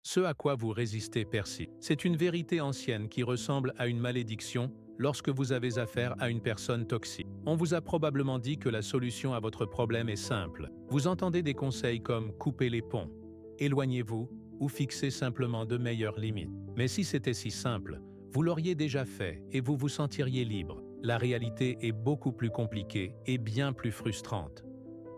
Ce à quoi vous résistez persiste. C'est une vérité ancienne qui ressemble à une malédiction lorsque vous avez affaire à une personne toxique. On vous a probablement dit que la solution à votre problème est simple. Vous entendez des conseils comme « couper les ponts »,« éloignez-vous » ou « fixez simplement de meilleures limites ». Mais si c'était si simple, vous l'auriez déjà fait et vous vous sentiriez libre. La réalité est beaucoup plus compliquée et bien plus frustrante.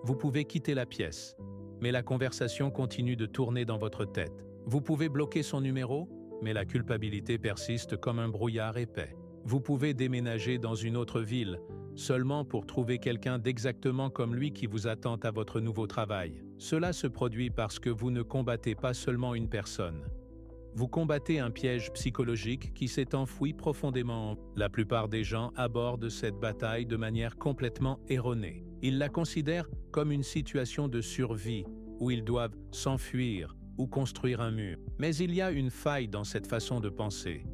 Vous pouvez quitter la pièce, mais la conversation continue de tourner dans votre tête. Vous pouvez bloquer son numéro, mais la culpabilité persiste comme un brouillard épais. Vous pouvez déménager dans une autre ville, seulement pour trouver quelqu'un d'exactement comme lui qui vous attend à votre nouveau travail. Cela se produit parce que vous ne combattez pas seulement une personne. Vous combattez un piège psychologique qui s'est enfoui profondément en vous. La plupart des gens abordent cette bataille de manière complètement erronée. Ils la considèrent comme une situation de survie, où ils doivent s'enfuir ou construire un mur. Mais il y a une faille dans cette façon de penser.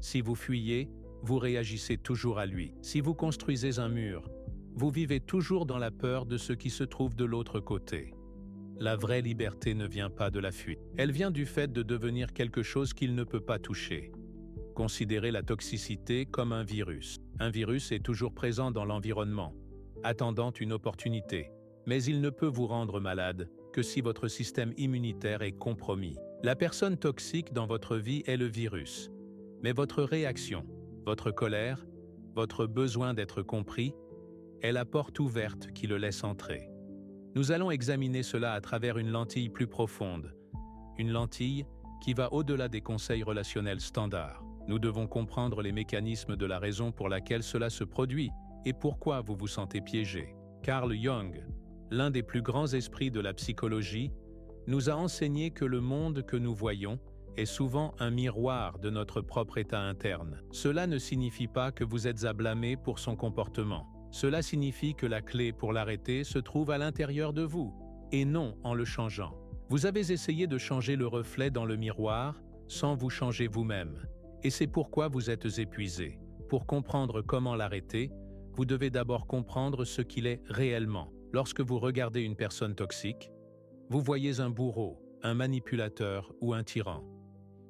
Si vous fuyez, vous réagissez toujours à lui. Si vous construisez un mur, vous vivez toujours dans la peur de ce qui se trouve de l'autre côté. La vraie liberté ne vient pas de la fuite. Elle vient du fait de devenir quelque chose qu'il ne peut pas toucher. Considérez la toxicité comme un virus. Un virus est toujours présent dans l'environnement, attendant une opportunité. Mais il ne peut vous rendre malade que si votre système immunitaire est compromis. La personne toxique dans votre vie est le virus. Mais votre réaction, votre colère, votre besoin d'être compris, est la porte ouverte qui le laisse entrer. Nous allons examiner cela à travers une lentille plus profonde, une lentille qui va au-delà des conseils relationnels standards. Nous devons comprendre les mécanismes de la raison pour laquelle cela se produit et pourquoi vous vous sentez piégé. Carl Jung, l'un des plus grands esprits de la psychologie, nous a enseigné que le monde que nous voyons est souvent un miroir de notre propre état interne. Cela ne signifie pas que vous êtes à blâmer pour son comportement. Cela signifie que la clé pour l'arrêter se trouve à l'intérieur de vous, et non en le changeant. Vous avez essayé de changer le reflet dans le miroir sans vous changer vous-même, et c'est pourquoi vous êtes épuisé. Pour comprendre comment l'arrêter, vous devez d'abord comprendre ce qu'il est réellement. Lorsque vous regardez une personne toxique, vous voyez un bourreau, un manipulateur ou un tyran.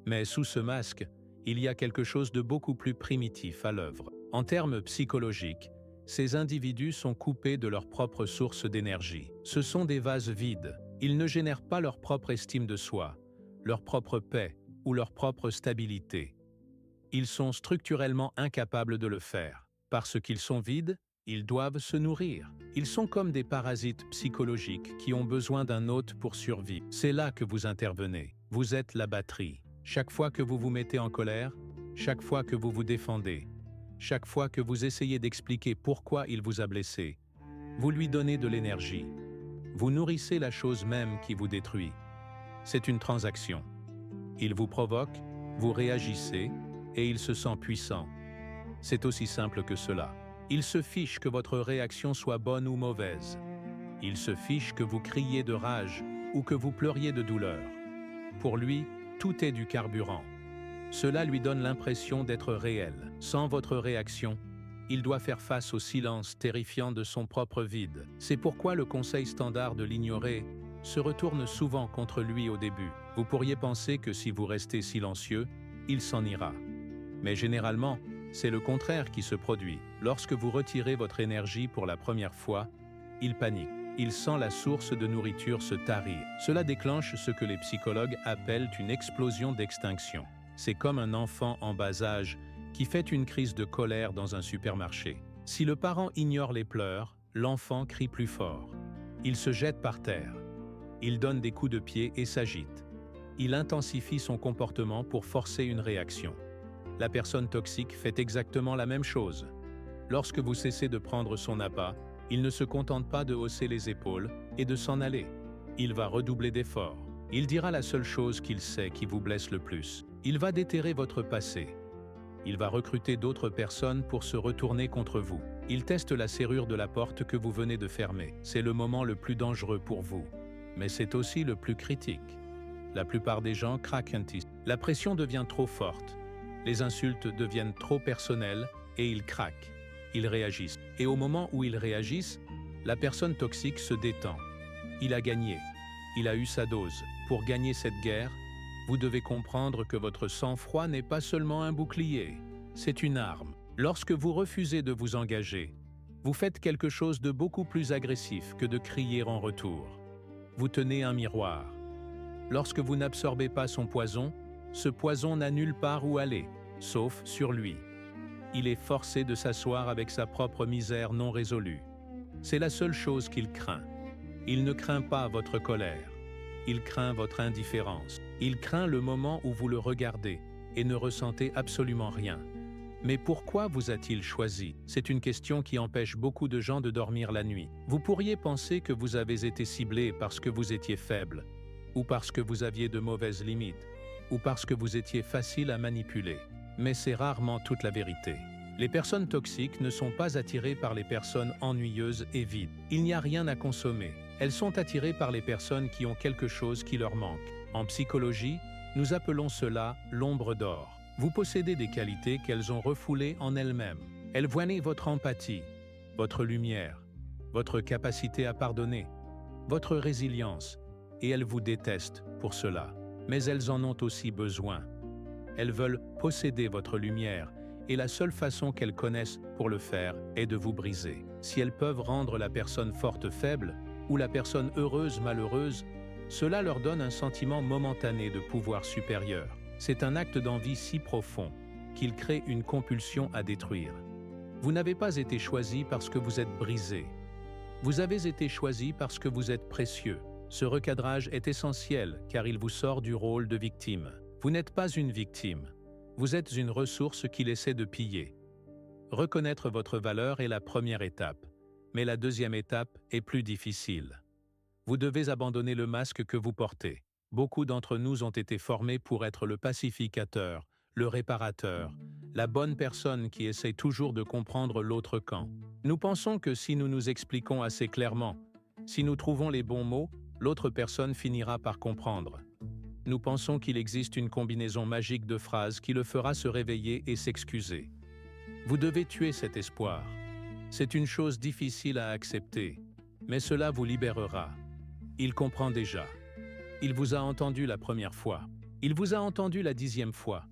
Mais sous ce masque, il y a quelque chose de beaucoup plus primitif à l'œuvre. En termes psychologiques, ces individus sont coupés de leur propre source d'énergie. Ce sont des vases vides. Ils ne génèrent pas leur propre estime de soi, leur propre paix ou leur propre stabilité. Ils sont structurellement incapables de le faire. Parce qu'ils sont vides, ils doivent se nourrir. Ils sont comme des parasites psychologiques qui ont besoin d'un hôte pour survivre. C'est là que vous intervenez. Vous êtes la batterie. Chaque fois que vous vous mettez en colère, chaque fois que vous vous défendez, chaque fois que vous essayez d'expliquer pourquoi il vous a blessé, vous lui donnez de l'énergie. Vous nourrissez la chose même qui vous détruit. C'est une transaction. Il vous provoque, vous réagissez, et il se sent puissant. C'est aussi simple que cela. Il se fiche que votre réaction soit bonne ou mauvaise. Il se fiche que vous criez de rage ou que vous pleuriez de douleur. Pour lui, tout est du carburant. Cela lui donne l'impression d'être réel. Sans votre réaction, il doit faire face au silence terrifiant de son propre vide. C'est pourquoi le conseil standard de l'ignorer se retourne souvent contre lui au début. Vous pourriez penser que si vous restez silencieux, il s'en ira. Mais généralement, c'est le contraire qui se produit. Lorsque vous retirez votre énergie pour la première fois, il panique. Il sent la source de nourriture se tarir. Cela déclenche ce que les psychologues appellent une explosion d'extinction. C'est comme un enfant en bas âge qui fait une crise de colère dans un supermarché. Si le parent ignore les pleurs, l'enfant crie plus fort. Il se jette par terre. Il donne des coups de pied et s'agite. Il intensifie son comportement pour forcer une réaction. La personne toxique fait exactement la même chose. Lorsque vous cessez de prendre son appât, il ne se contente pas de hausser les épaules et de s'en aller. Il va redoubler d'efforts. Il dira la seule chose qu'il sait qui vous blesse le plus. Il va déterrer votre passé. Il va recruter d'autres personnes pour se retourner contre vous. Il teste la serrure de la porte que vous venez de fermer. C'est le moment le plus dangereux pour vous. Mais c'est aussi le plus critique. La plupart des gens craquent ici. La pression devient trop forte. Les insultes deviennent trop personnelles et ils craquent. Ils réagissent. Et au moment où ils réagissent, la personne toxique se détend. Il a gagné. Il a eu sa dose. Pour gagner cette guerre, Vous devez comprendre que votre sang-froid n'est pas seulement un bouclier, c'est une arme. Lorsque vous refusez de vous engager, vous faites quelque chose de beaucoup plus agressif que de crier en retour. Vous tenez un miroir. Lorsque vous n'absorbez pas son poison, ce poison n'a nulle part où aller, sauf sur lui. Il est forcé de s'asseoir avec sa propre misère non résolue. C'est la seule chose qu'il craint. Il ne craint pas votre colère. Il craint votre indifférence. Il craint le moment où vous le regardez et ne ressentez absolument rien. Mais pourquoi vous a-t-il choisi? C'est une question qui empêche beaucoup de gens de dormir la nuit. Vous pourriez penser que vous avez été ciblé parce que vous étiez faible, ou parce que vous aviez de mauvaises limites, ou parce que vous étiez facile à manipuler. Mais c'est rarement toute la vérité. Les personnes toxiques ne sont pas attirées par les personnes ennuyeuses et vides. Il n'y a rien à consommer. Elles sont attirées par les personnes qui ont quelque chose qui leur manque. En psychologie, nous appelons cela l'ombre d'or. Vous possédez des qualités qu'elles ont refoulées en elles-mêmes. Elles voient votre empathie, votre lumière, votre capacité à pardonner, votre résilience, et elles vous détestent pour cela. Mais elles en ont aussi besoin. Elles veulent posséder votre lumière, et la seule façon qu'elles connaissent pour le faire est de vous briser. Si elles peuvent rendre la personne forte faible, ou la personne heureuse malheureuse, cela leur donne un sentiment momentané de pouvoir supérieur. C'est un acte d'envie si profond qu'il crée une compulsion à détruire. Vous n'avez pas été choisi parce que vous êtes brisé. Vous avez été choisi parce que vous êtes précieux. Ce recadrage est essentiel car il vous sort du rôle de victime. Vous n'êtes pas une victime. Vous êtes une ressource qu'il essaie de piller. Reconnaître votre valeur est la première étape, mais la deuxième étape est plus difficile. Vous devez abandonner le masque que vous portez. Beaucoup d'entre nous ont été formés pour être le pacificateur, le réparateur, la bonne personne qui essaie toujours de comprendre l'autre camp. Nous pensons que si nous nous expliquons assez clairement, si nous trouvons les bons mots, l'autre personne finira par comprendre. Nous pensons qu'il existe une combinaison magique de phrases qui le fera se réveiller et s'excuser. Vous devez tuer cet espoir. C'est une chose difficile à accepter, mais cela vous libérera. Il comprend déjà. Il vous a entendu la première fois. Il vous a entendu la 10e fois.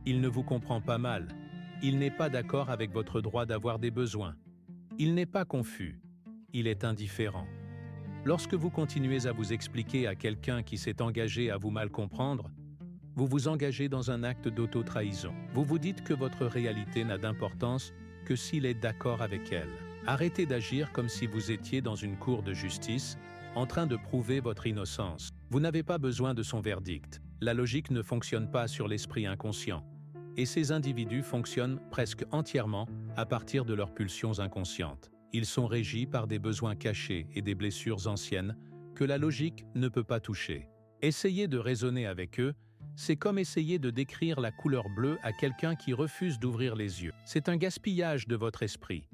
Il ne vous comprend pas mal. Il n'est pas d'accord avec votre droit d'avoir des besoins. Il n'est pas confus. Il est indifférent. Lorsque vous continuez à vous expliquer à quelqu'un qui s'est engagé à vous mal comprendre, vous vous engagez dans un acte d'auto-trahison. Vous vous dites que votre réalité n'a d'importance que s'il est d'accord avec elle. Arrêtez d'agir comme si vous étiez dans une cour de justice, en train de prouver votre innocence. Vous n'avez pas besoin de son verdict. La logique ne fonctionne pas sur l'esprit inconscient. Et ces individus fonctionnent presque entièrement à partir de leurs pulsions inconscientes. Ils sont régis par des besoins cachés et des blessures anciennes que la logique ne peut pas toucher. Essayer de raisonner avec eux, c'est comme essayer de décrire la couleur bleue à quelqu'un qui refuse d'ouvrir les yeux. C'est un gaspillage de votre esprit.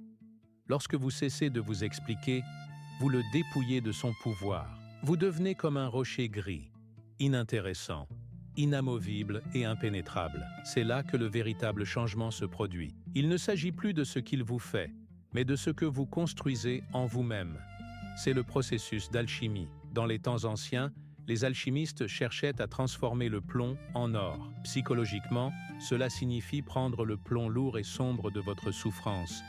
Lorsque vous cessez de vous expliquer, vous le dépouillez de son pouvoir. Vous devenez comme un rocher gris, inintéressant, inamovible et impénétrable. C'est là que le véritable changement se produit. Il ne s'agit plus de ce qu'il vous fait, mais de ce que vous construisez en vous-même. C'est le processus d'alchimie. Dans les temps anciens, les alchimistes cherchaient à transformer le plomb en or. Psychologiquement, cela signifie prendre le plomb lourd et sombre de votre souffrance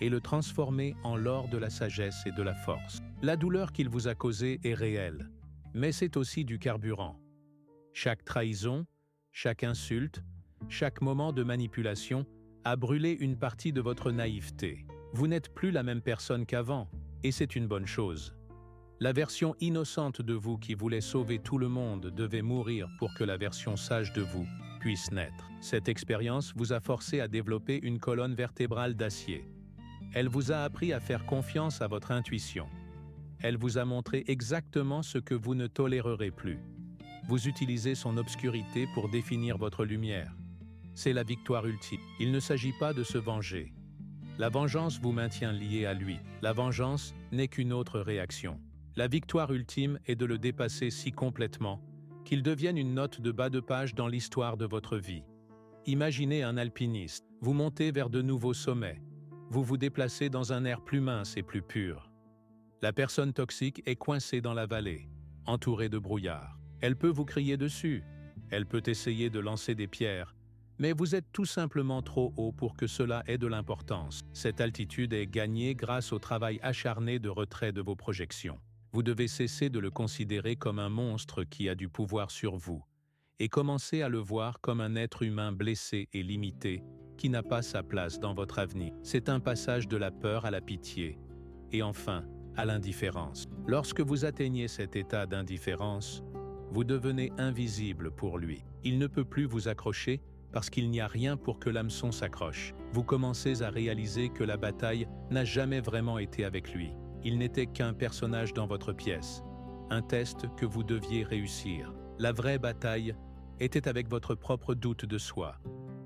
et le transformer en l'or de la sagesse et de la force. La douleur qu'il vous a causée est réelle, mais c'est aussi du carburant. Chaque trahison, chaque insulte, chaque moment de manipulation a brûlé une partie de votre naïveté. Vous n'êtes plus la même personne qu'avant, et c'est une bonne chose. La version innocente de vous qui voulait sauver tout le monde devait mourir pour que la version sage de vous puisse naître. Cette expérience vous a forcé à développer une colonne vertébrale d'acier. Elle vous a appris à faire confiance à votre intuition. Elle vous a montré exactement ce que vous ne tolérerez plus. Vous utilisez son obscurité pour définir votre lumière. C'est la victoire ultime. Il ne s'agit pas de se venger. La vengeance vous maintient lié à lui. La vengeance n'est qu'une autre réaction. La victoire ultime est de le dépasser si complètement qu'il devienne une note de bas de page dans l'histoire de votre vie. Imaginez un alpiniste. Vous montez vers de nouveaux sommets. Vous vous déplacez dans un air plus mince et plus pur. La personne toxique est coincée dans la vallée, entourée de brouillard. Elle peut vous crier dessus. Elle peut essayer de lancer des pierres, mais vous êtes tout simplement trop haut pour que cela ait de l'importance. Cette altitude est gagnée grâce au travail acharné de retrait de vos projections. Vous devez cesser de le considérer comme un monstre qui a du pouvoir sur vous, et commencer à le voir comme un être humain blessé et limité qui n'a pas sa place dans votre avenir. C'est un passage de la peur à la pitié, et enfin, à l'indifférence. Lorsque vous atteignez cet état d'indifférence, vous devenez invisible pour lui. Il ne peut plus vous accrocher parce qu'il n'y a rien pour que l'hameçon s'accroche. Vous commencez à réaliser que la bataille n'a jamais vraiment été avec lui. Il n'était qu'un personnage dans votre pièce, un test que vous deviez réussir. La vraie bataille était avec votre propre doute de soi,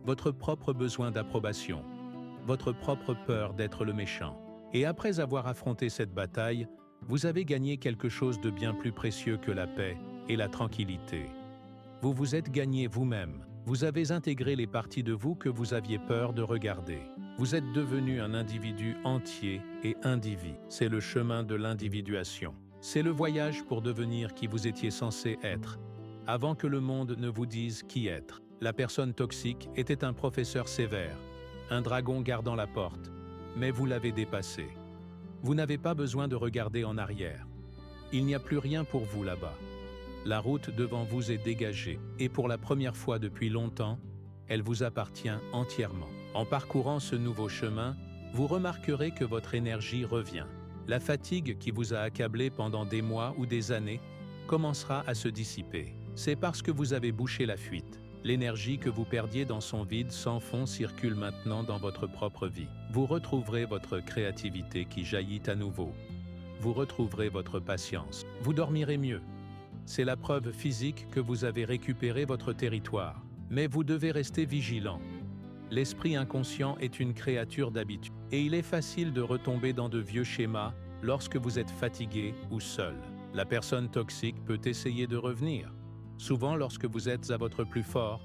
votre propre besoin d'approbation, votre propre peur d'être le méchant. Et après avoir affronté cette bataille, vous avez gagné quelque chose de bien plus précieux que la paix et la tranquillité. Vous vous êtes gagné vous-même. Vous avez intégré les parties de vous que vous aviez peur de regarder. Vous êtes devenu un individu entier et indivis. C'est le chemin de l'individuation. C'est le voyage pour devenir qui vous étiez censé être, avant que le monde ne vous dise qui être. La personne toxique était un professeur sévère, un dragon gardant la porte, mais vous l'avez dépassé. Vous n'avez pas besoin de regarder en arrière. Il n'y a plus rien pour vous là-bas. La route devant vous est dégagée, et pour la première fois depuis longtemps, elle vous appartient entièrement. En parcourant ce nouveau chemin, vous remarquerez que votre énergie revient. La fatigue qui vous a accablé pendant des mois ou des années commencera à se dissiper. C'est parce que vous avez bouché la fuite. L'énergie que vous perdiez dans son vide sans fond circule maintenant dans votre propre vie. Vous retrouverez votre créativité qui jaillit à nouveau. Vous retrouverez votre patience. Vous dormirez mieux. C'est la preuve physique que vous avez récupéré votre territoire. Mais vous devez rester vigilant. L'esprit inconscient est une créature d'habitude. Et il est facile de retomber dans de vieux schémas lorsque vous êtes fatigué ou seul. La personne toxique peut essayer de revenir, souvent lorsque vous êtes à votre plus fort,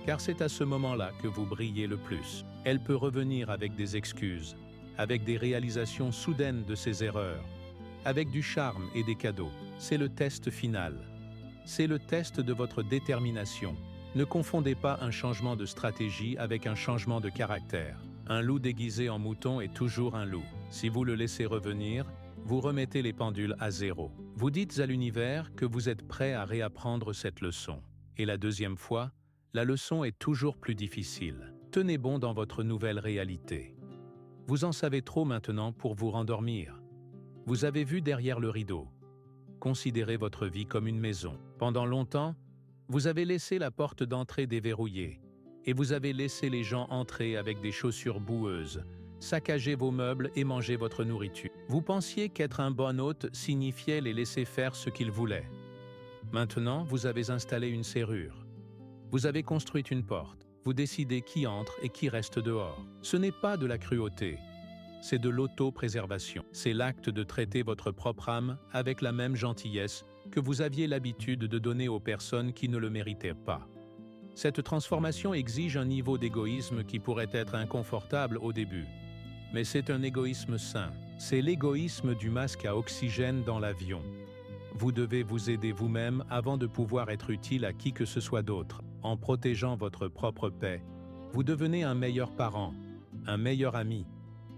car c'est à ce moment-là que vous brillez le plus. Elle peut revenir avec des excuses, avec des réalisations soudaines de ses erreurs, avec du charme et des cadeaux. C'est le test final. C'est le test de votre détermination. Ne confondez pas un changement de stratégie avec un changement de caractère. Un loup déguisé en mouton est toujours un loup. Si vous le laissez revenir, vous remettez les pendules à zéro. Vous dites à l'univers que vous êtes prêt à réapprendre cette leçon. Et la deuxième fois, la leçon est toujours plus difficile. Tenez bon dans votre nouvelle réalité. Vous en savez trop maintenant pour vous rendormir. Vous avez vu derrière le rideau. Considérez votre vie comme une maison. Pendant longtemps, vous avez laissé la porte d'entrée déverrouillée et vous avez laissé les gens entrer avec des chaussures boueuses, saccager vos meubles et manger votre nourriture. Vous pensiez qu'être un bon hôte signifiait les laisser faire ce qu'ils voulaient. Maintenant, vous avez installé une serrure. Vous avez construit une porte. Vous décidez qui entre et qui reste dehors. Ce n'est pas de la cruauté. C'est de l'auto-préservation. C'est l'acte de traiter votre propre âme avec la même gentillesse que vous aviez l'habitude de donner aux personnes qui ne le méritaient pas. Cette transformation exige un niveau d'égoïsme qui pourrait être inconfortable au début. Mais c'est un égoïsme sain. C'est l'égoïsme du masque à oxygène dans l'avion. Vous devez vous aider vous-même avant de pouvoir être utile à qui que ce soit d'autre. En protégeant votre propre paix, vous devenez un meilleur parent, un meilleur ami,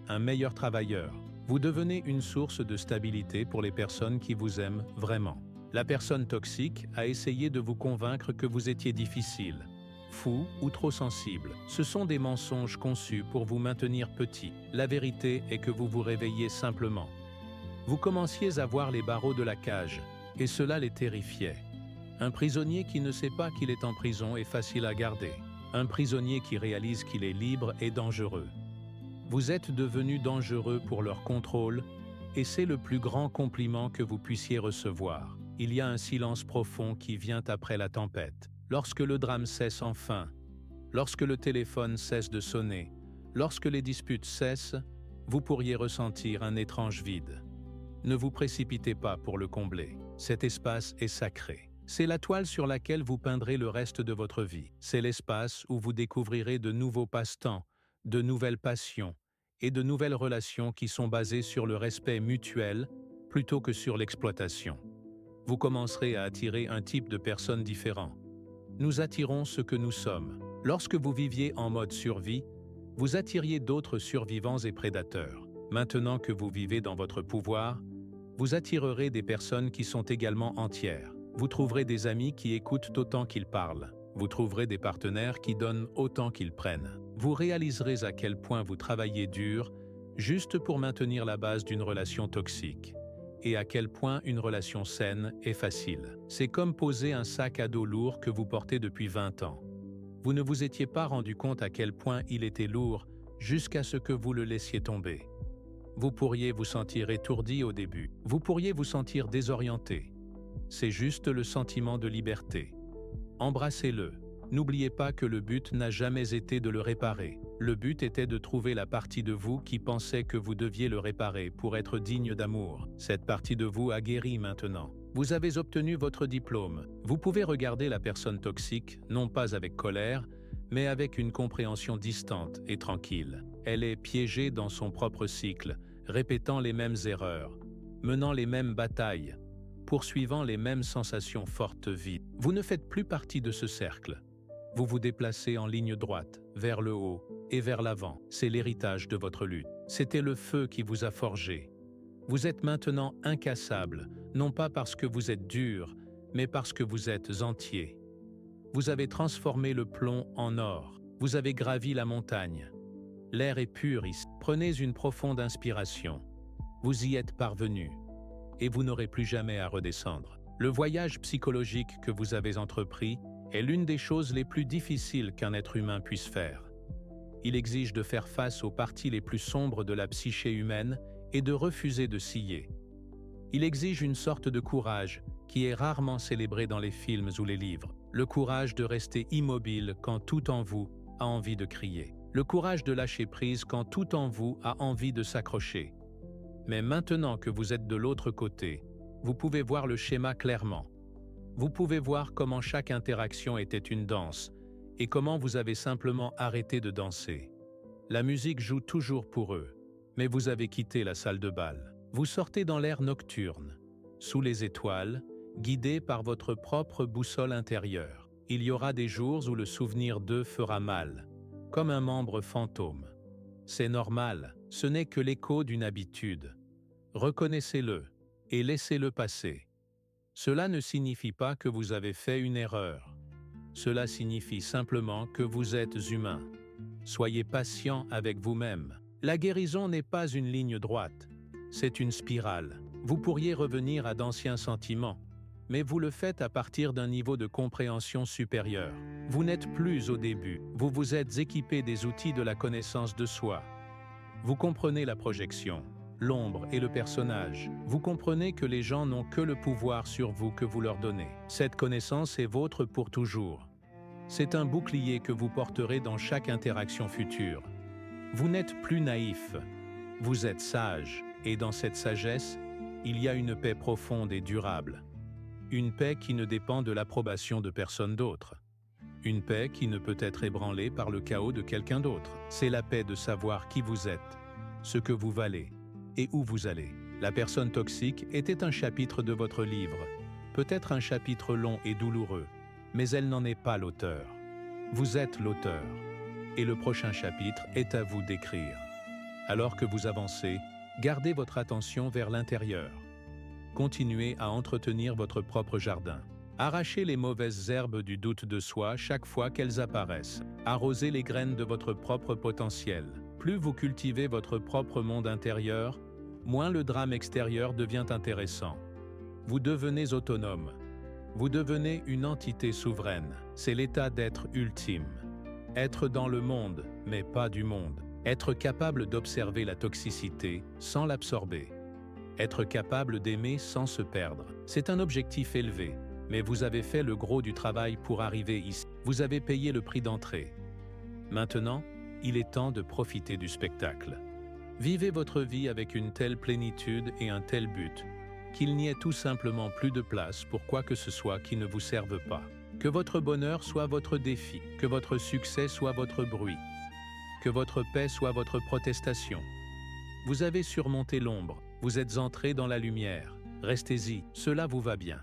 un meilleur travailleur. Vous devenez une source de stabilité pour les personnes qui vous aiment vraiment. La personne toxique a essayé de vous convaincre que vous étiez difficile, fou ou trop sensible. Ce sont des mensonges conçus pour vous maintenir petit. La vérité est que vous vous réveillez simplement. Vous commenciez à voir les barreaux de la cage, et cela les terrifiait. Un prisonnier qui ne sait pas qu'il est en prison est facile à garder. Un prisonnier qui réalise qu'il est libre est dangereux. Vous êtes devenu dangereux pour leur contrôle, et c'est le plus grand compliment que vous puissiez recevoir. Il y a un silence profond qui vient après la tempête. Lorsque le drame cesse enfin, lorsque le téléphone cesse de sonner, lorsque les disputes cessent, vous pourriez ressentir un étrange vide. Ne vous précipitez pas pour le combler. Cet espace est sacré. C'est la toile sur laquelle vous peindrez le reste de votre vie. C'est l'espace où vous découvrirez de nouveaux passe-temps, de nouvelles passions et de nouvelles relations qui sont basées sur le respect mutuel plutôt que sur l'exploitation. Vous commencerez à attirer un type de personnes différent. Nous attirons ce que nous sommes. Lorsque vous viviez en mode survie, vous attiriez d'autres survivants et prédateurs. Maintenant que vous vivez dans votre pouvoir, vous attirerez des personnes qui sont également entières. Vous trouverez des amis qui écoutent autant qu'ils parlent. Vous trouverez des partenaires qui donnent autant qu'ils prennent. Vous réaliserez à quel point vous travaillez dur juste pour maintenir la base d'une relation toxique et à quel point une relation saine est facile. C'est comme poser un sac à dos lourd que vous portez depuis 20 ans. Vous ne vous étiez pas rendu compte à quel point il était lourd jusqu'à ce que vous le laissiez tomber. Vous pourriez vous sentir étourdi au début. Vous pourriez vous sentir désorienté. C'est juste le sentiment de liberté. Embrassez-le. N'oubliez pas que le but n'a jamais été de le réparer. Le but était de trouver la partie de vous qui pensait que vous deviez le réparer pour être digne d'amour. Cette partie de vous a guéri maintenant. Vous avez obtenu votre diplôme. Vous pouvez regarder la personne toxique, non pas avec colère, mais avec une compréhension distante et tranquille. Elle est piégée dans son propre cycle, répétant les mêmes erreurs, menant les mêmes batailles, poursuivant les mêmes sensations fortes vides. Vous ne faites plus partie de ce cercle. Vous vous déplacez en ligne droite, vers le haut et vers l'avant. C'est l'héritage de votre lutte. C'était le feu qui vous a forgé. Vous êtes maintenant incassable, non pas parce que vous êtes dur, mais parce que vous êtes entier. Vous avez transformé le plomb en or. Vous avez gravi la montagne. L'air est pur ici. Prenez une profonde inspiration. Vous y êtes parvenu. Et vous n'aurez plus jamais à redescendre. Le voyage psychologique que vous avez entrepris est l'une des choses les plus difficiles qu'un être humain puisse faire. Il exige de faire face aux parties les plus sombres de la psyché humaine et de refuser de scier. Il exige une sorte de courage qui est rarement célébré dans les films ou les livres. Le courage de rester immobile quand tout en vous a envie de crier. Le courage de lâcher prise quand tout en vous a envie de s'accrocher. Mais maintenant que vous êtes de l'autre côté, vous pouvez voir le schéma clairement. Vous pouvez voir comment chaque interaction était une danse et comment vous avez simplement arrêté de danser. La musique joue toujours pour eux, mais vous avez quitté la salle de bal. Vous sortez dans l'air nocturne, sous les étoiles, guidé par votre propre boussole intérieure. Il y aura des jours où le souvenir d'eux fera mal, comme un membre fantôme. C'est normal, ce n'est que l'écho d'une habitude. Reconnaissez-le et laissez-le passer. Cela ne signifie pas que vous avez fait une erreur. Cela signifie simplement que vous êtes humain. Soyez patient avec vous-même. La guérison n'est pas une ligne droite, c'est une spirale. Vous pourriez revenir à d'anciens sentiments, mais vous le faites à partir d'un niveau de compréhension supérieur. Vous n'êtes plus au début, vous vous êtes équipé des outils de la connaissance de soi. Vous comprenez la projection, l'ombre et le personnage. Vous comprenez que les gens n'ont que le pouvoir sur vous que vous leur donnez. Cette connaissance est vôtre pour toujours. C'est un bouclier que vous porterez dans chaque interaction future. Vous n'êtes plus naïf, vous êtes sage, et dans cette sagesse, il y a une paix profonde et durable. Une paix qui ne dépend de l'approbation de personne d'autre. Une paix qui ne peut être ébranlée par le chaos de quelqu'un d'autre. C'est la paix de savoir qui vous êtes, ce que vous valez et où vous allez. La personne toxique était un chapitre de votre livre, peut-être un chapitre long et douloureux, mais elle n'en est pas l'auteur. Vous êtes l'auteur, et le prochain chapitre est à vous d'écrire. Alors que vous avancez, gardez votre attention vers l'intérieur. Continuez à entretenir votre propre jardin. Arrachez les mauvaises herbes du doute de soi chaque fois qu'elles apparaissent. Arrosez les graines de votre propre potentiel. Plus vous cultivez votre propre monde intérieur, moins le drame extérieur devient intéressant. Vous devenez autonome. Vous devenez une entité souveraine. C'est l'état d'être ultime. Être dans le monde, mais pas du monde. Être capable d'observer la toxicité sans l'absorber. Être capable d'aimer sans se perdre. C'est un objectif élevé, mais vous avez fait le gros du travail pour arriver ici. Vous avez payé le prix d'entrée. Maintenant, il est temps de profiter du spectacle. Vivez votre vie avec une telle plénitude et un tel but, qu'il n'y ait tout simplement plus de place pour quoi que ce soit qui ne vous serve pas. Que votre bonheur soit votre défi, que votre succès soit votre bruit, que votre paix soit votre protestation. Vous avez surmonté l'ombre, vous êtes entré dans la lumière. Restez-y, cela vous va bien.